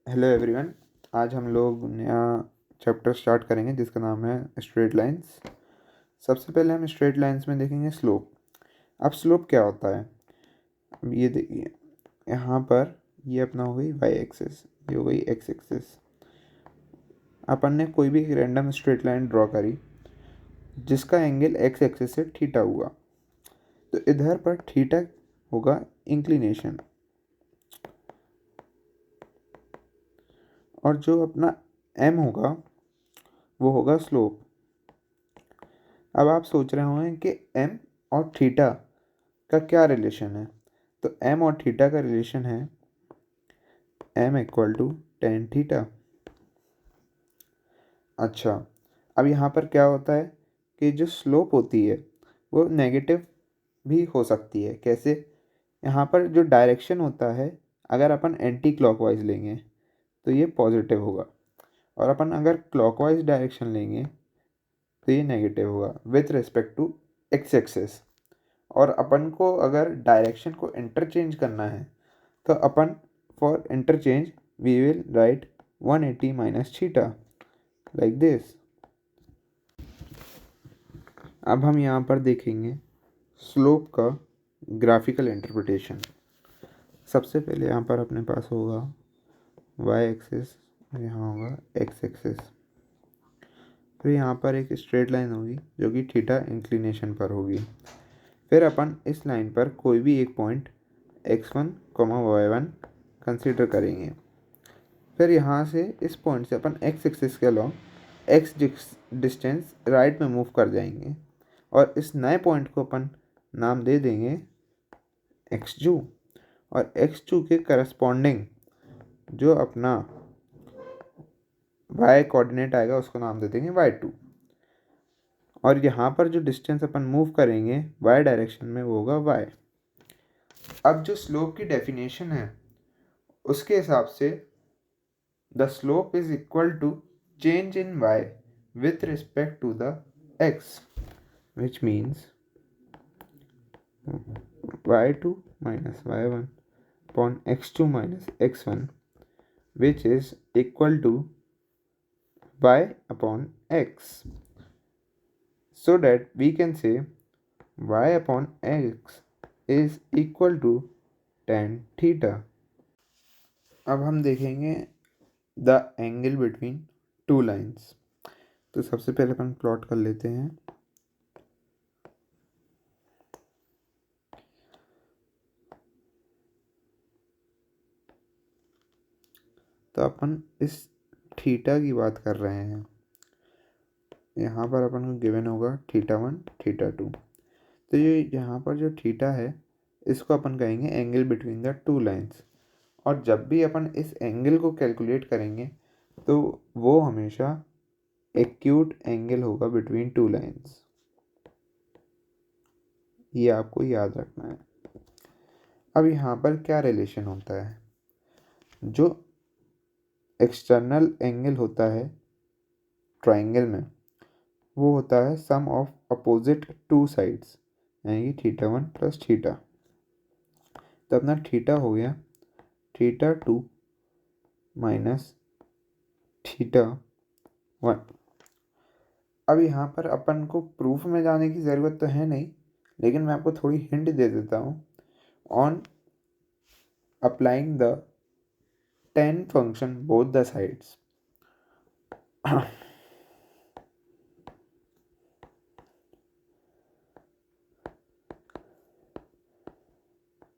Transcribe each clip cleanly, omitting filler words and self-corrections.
Hello everyone. आज हम लोग नया चैप्टर स्टार्ट करेंगे जिसका नाम है स्ट्रेट लाइंस। सबसे पहले हम स्ट्रेट लाइंस में देखेंगे स्लोप। अब स्लोप क्या होता है? अब ये देखिए, यहाँ पर ये अपना हो गई वाई एक्सिस, ये हो गई एक्स एक्सिस। अपन ने कोई भी एक रैंडम स्ट्रेट लाइन ड्रॉ करी जिसका एंगल एक्स एक्सिस से थीटा हुआ, तो इधर पर थीटा होगा इंक्लिनेशन और जो अपना एम होगा वो होगा स्लोप। अब आप सोच रहे होंगे कि एम और थीटा का क्या रिलेशन है। तो एम और थीटा का रिलेशन है m equal to tan theta. अच्छा, अब यहाँ पर क्या होता है कि जो स्लोप होती है वो नेगेटिव भी हो सकती है। कैसे? यहाँ पर जो डायरेक्शन होता है, अगर अपन एंटी क्लॉकवाइज लेंगे तो ये पॉजिटिव होगा, और अपन अगर क्लॉकवाइज डायरेक्शन लेंगे तो ये नेगेटिव होगा with respect to x axis. और अपन को अगर डायरेक्शन को इंटरचेंज करना है तो अपन for interchange we will write 180 minus theta like this. अब हम यहाँ पर देखेंगे स्लोप का ग्राफिकल इंटरप्रिटेशन। सबसे पहले यहाँ पर अपने पास होगा वाई एक्सिस और यहाँ होगा एक्स एक्सिस। फिर यहाँ पर एक स्ट्रेट लाइन होगी जो कि थीटा इंक्लिनेशन पर होगी। फिर अपन इस लाइन पर कोई भी एक पॉइंट x1, y1 कंसीडर करेंगे। फिर यहाँ से इस पॉइंट से अपन x एक्सिस के अलॉन्ग x डिस्टेंस राइट में मूव कर जाएंगे और इस नए पॉइंट को अपन नाम दे देंगे x2, और x2 के करस्पॉन्डिंग जो अपना y कोऑर्डिनेट आएगा उसको नाम दे देंगे y2। और यहाँ पर जो डिस्टेंस अपन मूव करेंगे y डायरेक्शन में वो होगा y। अब जो स्लोप की डेफिनेशन है उसके हिसाब से the slope is equal to change in y with respect to the x, which means y2 minus y1 upon x2 minus x1, which is equal to y upon x, so that we can say y upon x is equal to tan theta। अब हम देखेंगे the angle between two lines. तो सबसे पहले अपन plot कर लेते हैं। तो अपन इस थीटा की बात कर रहे हैं। यहाँ पर अपन को गिवन होगा θ1 θ2। तो ये यहाँ पर जो थीटा है इसको अपन कहेंगे angle between the two lines. और जब भी अपन इस एंगल को कैलकुलेट करेंगे तो वो हमेशा एक्यूट एंगल होगा बिटवीन टू लाइन्स। ये आपको याद रखना है। अब यहाँ पर क्या रिलेशन होता है? जो एक्सटर्नल एंगल होता है ट्राइंगल में वो होता है सम ऑफ अपोजिट टू साइड्स, यानी कि θ1 प्लस थीटा। तो अपना थीटा हो गया θ2 माइनस θ1। अब यहाँ पर अपन को प्रूफ में जाने की ज़रूरत तो है नहीं, लेकिन मैं आपको थोड़ी हिंट दे देता हूँ on applying the tan function both the sides.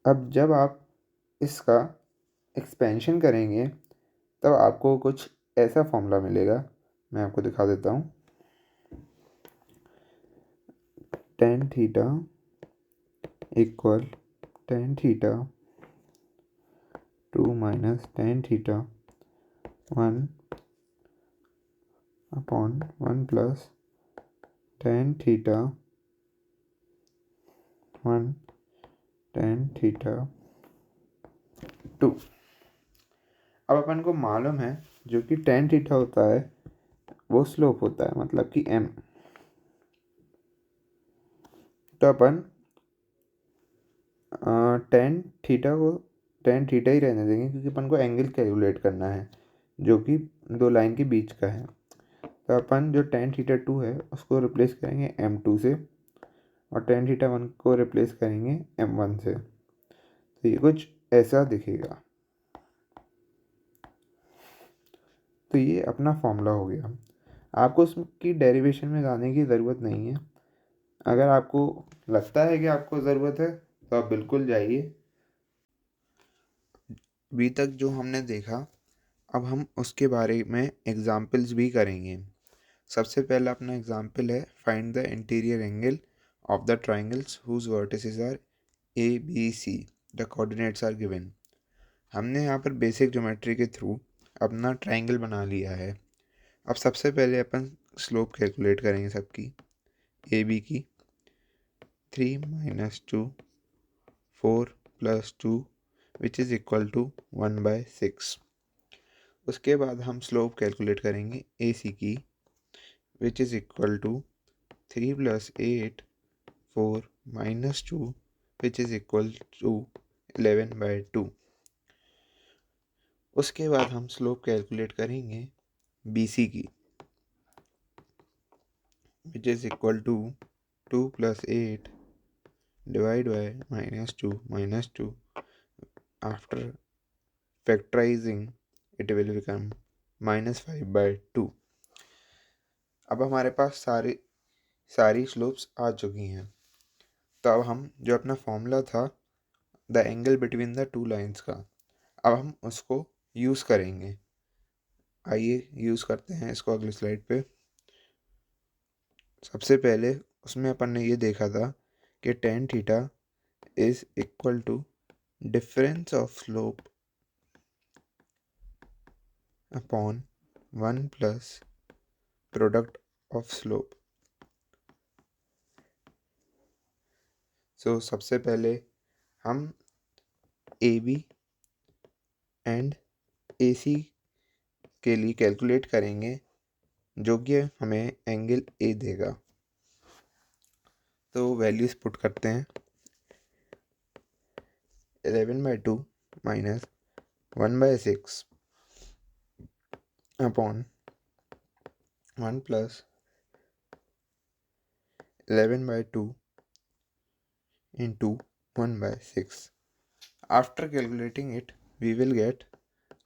अब जब आप इसका एक्सपेंशन करेंगे तब आपको कुछ ऐसा फॉर्मूला मिलेगा, मैं आपको दिखा देता हूँ। tan theta equal tan θ2 minus tan θ1 upon 1 plus tan θ1 tan θ2। अब अपन को मालूम है जो कि tan थीटा होता है वो स्लोप होता है, मतलब कि m। तो अपन tan थीटा को टेन थीटा ही रहने देंगे क्योंकि अपन को एंगल कैलकुलेट करना है जो कि दो लाइन के बीच का है। तो अपन जो टेन थीटा टू है उसको रिप्लेस करेंगे M2 से और टेन थीटा वन को रिप्लेस करेंगे M1 से। तो ये कुछ ऐसा दिखेगा। तो ये अपना फॉर्मूला हो गया। आपको उसकी डेरिवेशन में जाने की ज़रूरत नहीं है। अगर आपको लगता है कि आपको ज़रूरत है तो आप बिल्कुल जाइए। अभी तक जो हमने देखा, अब हम उसके बारे में एग्जाम्पल्स भी करेंगे। सबसे पहला अपना एग्जाम्पल है find the interior angle of the triangles whose vertices are ABC, the coordinates are given. हमने यहाँ पर बेसिक ज्योमेट्री के थ्रू अपना ट्राइंगल बना लिया है। अब सबसे पहले अपन स्लोप कैलकुलेट करेंगे सबकी। AB की 3 - 2 4 + 2 विच इज़ इक्वल टू 1/6। उसके बाद हम स्लोप कैलकुलेट करेंगे AC की which is equal to 3 + 8 4 - 2 which is equal to 11/2। उसके बाद हम स्लोप कैलकुलेट करेंगे BC की which is equal to 2 + 8 divide by -2 after factorizing it will become -5/2। अब हमारे पास सारी स्लोप्स आ चुकी हैं। तो अब हम जो अपना फॉर्मूला था the angle between the two lines का, अब हम उसको यूज़ करेंगे। आइए यूज़ करते हैं इसको अगली स्लाइड पे। सबसे पहले उसमें अपन ने ये देखा था कि tan theta is equal to difference of slope upon 1 plus product of slope. So सबसे पहले हम AB एंड AC के लिए कैलकुलेट करेंगे जो कि हमें एंगल A देगा। तो वैल्यूज पुट करते हैं। 11/2 minus 1/6 upon 1 plus 11/2 into 1/6. After calculating it, we will get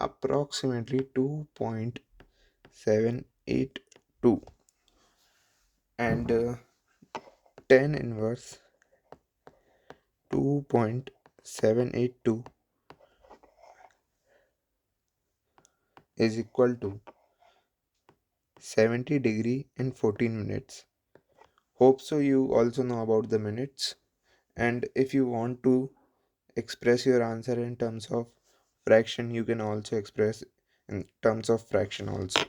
approximately 2.782 and tan inverse 2.782 is equal to 70 degree in 14 minutes. Hope so you also know about the minutes, and if you want to express your answer in terms of fraction, you can also express in terms of fraction also.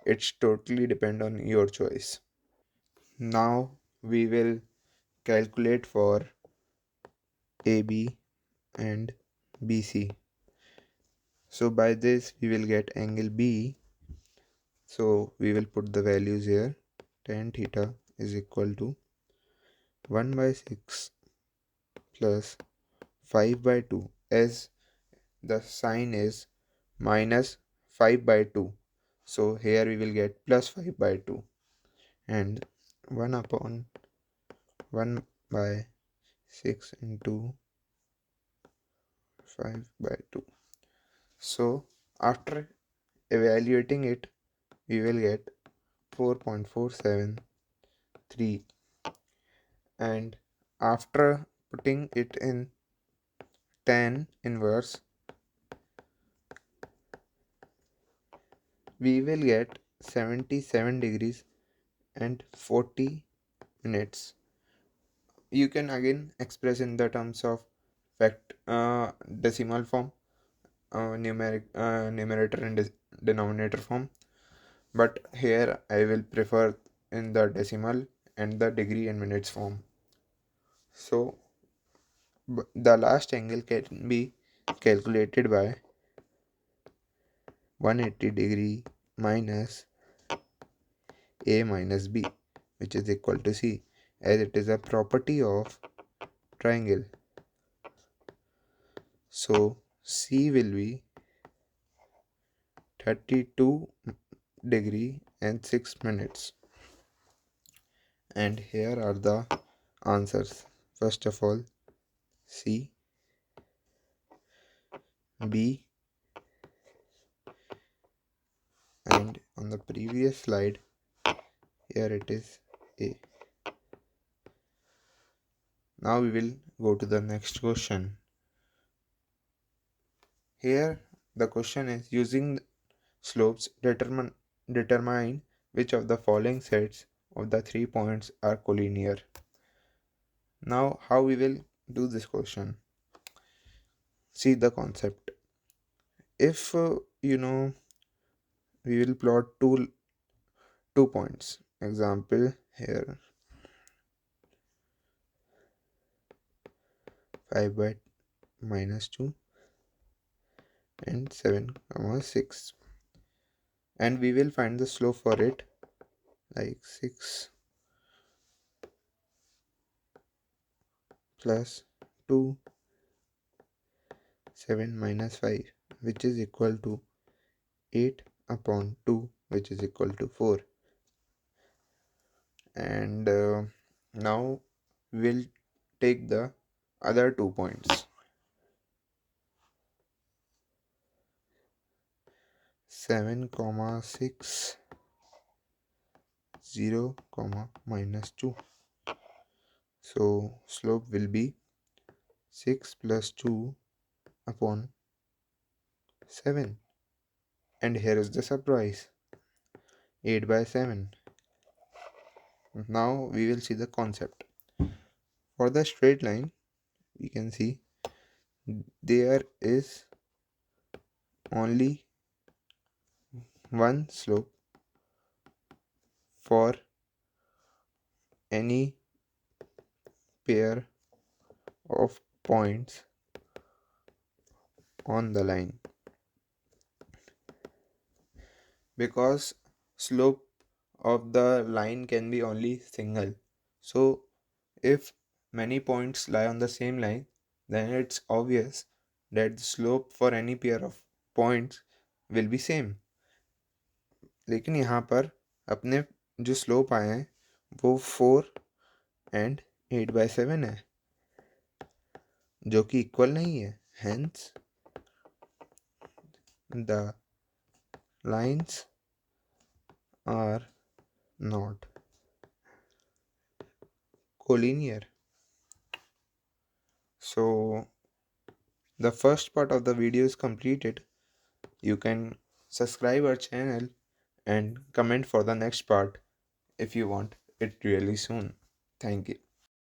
It's totally depend on your choice. Now we will calculate for AB and BC. So by this we will get angle B. So we will put the values here. Tan theta is equal to 1/6 plus 5/2, as the sign is -5/2. So here we will get +5/2, and 1/1/6 into 5/2. So after evaluating it, we will get 4.473, and after putting it in tan inverse, we will get 77 degrees and 40 minutes. You can again express in the terms of decimal form, numerator and denominator form, but here I will prefer in the decimal and the degree and minutes form. So the last angle can be calculated by 180 degree minus A minus B, which is equal to C, as it is a property of triangle. So C will be 32 degree and 6 minutes. And here are the answers. First of all, C, B, and on the previous slide, here it is A. Now we will go to the next question. Here the question is, using slopes, determine which of the following sets of the 3 points are collinear. Now how we will do this question? See the concept. If we will plot two points. Example here, 5 by -2 and 7 comma 6, and we will find the slope for it, like 6 plus 2, 7 minus 5, which is equal to 8 upon 2, which is equal to 4. And now we'll take the other 2 points, 7 comma 6, 0 comma -2. So slope will be 6 plus 2 upon 7. And here is the surprise, 8 by 7. Now we will see the concept. For the straight line, we can see there is only one slope for any pair of points on the line, because slope of the line can be only single. So if many points lie on the same line, then it's obvious that the slope for any pair of points will be same. लेकिन यहाँ पर अपने जो slope आए हैं वो 4 and 8/7 है, जो कि इक्वल नहीं है. Hence the lines are not collinear. So the first part of the video is completed. You can subscribe our channel and comment for the next part if you want it really soon. Thank you.